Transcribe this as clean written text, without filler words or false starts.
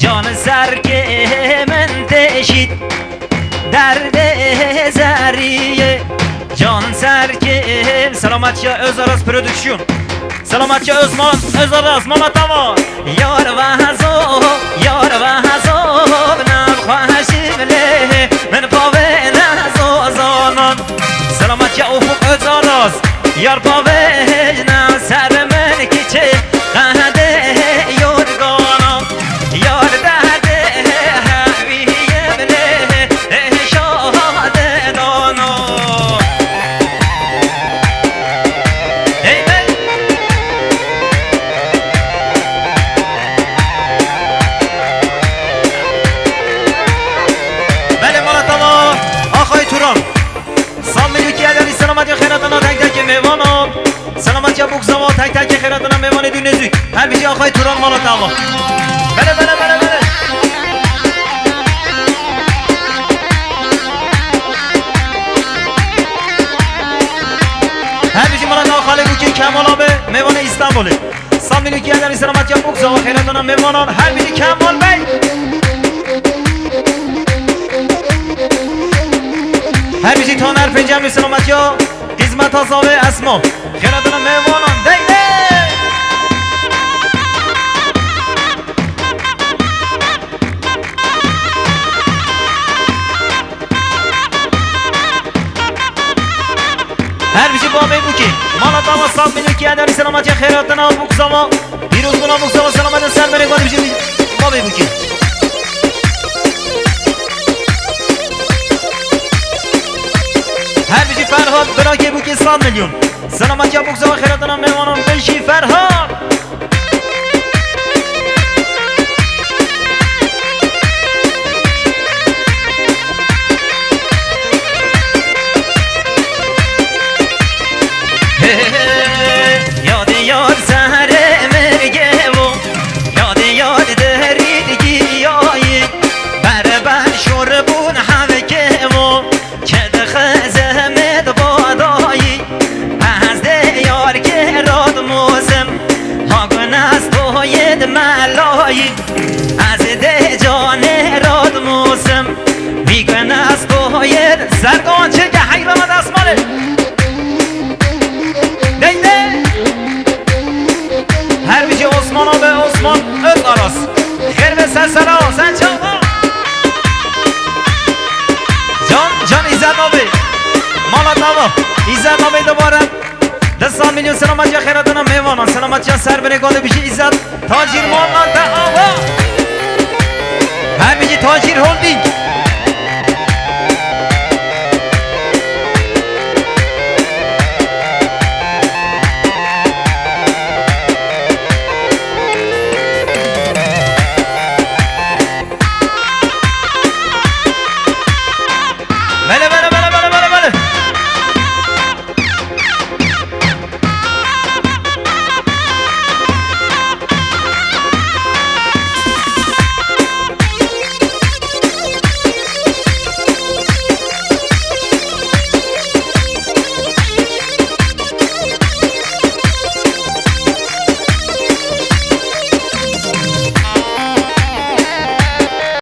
جان سر که من تشید درد زریه جان سر که سلامتی özarız prodüksiyon سلامتی özarız ماما تمام یار و حزاب نبخواهشیم له من پاوه نزازانان سلامتی افق özarız یار پاوه نه سر من کچه قهده یارگانان یار درده حویم له شاهده دانان سلامتی خیراتانا تک تک میوانم سلامتی بوکساوا تک تک خیراتانا میوان دونزوی هر بیجی آقای توران مالا تاوا بله بله بله بله هر بیجی مالا تاوا خاله بوکی کمال آبه میوان استانبوله سامیلو کی اداری سلامتی بوکساوا خیراتانا میوانان هر بیجی کمال بی هر بیشی تانر پنجم سلامتی ها قسمت ها صاحب اسما خیراتنا میوانان دیده هر بیشی بابه بوکی مالا تاما صاحب میلو کی اداری سلامتی خیراتنا بوکساوا دیروز بنا بوکساوا سلامت سر بره گوانی بیشی بابه بوکی هر بیشی فرهاد براکی بوکی 100 میلیون سلامتی بوکساوا خیراتنا میوانان بیشی فرهاد یاد یاد سهر مرگه و یاد یاد دریدگی یایی بر بر شربون حوکه و کد خزمت بادایی از دیار که راد موسم هاگن از توید ملایی از دی جان راد موسم میگن از توید سرگان چه که حیبه من دستماله هر بیجی عثمان آبه عثمان özarız خیر به سرسرا سن چاوا جان ایزد آبه مالا تاوا ایزد آبه دوباره 10 میلیون سلامتی خیراتنا میوانان سلامتی سر بره گاده بیشی ایزد تاجیر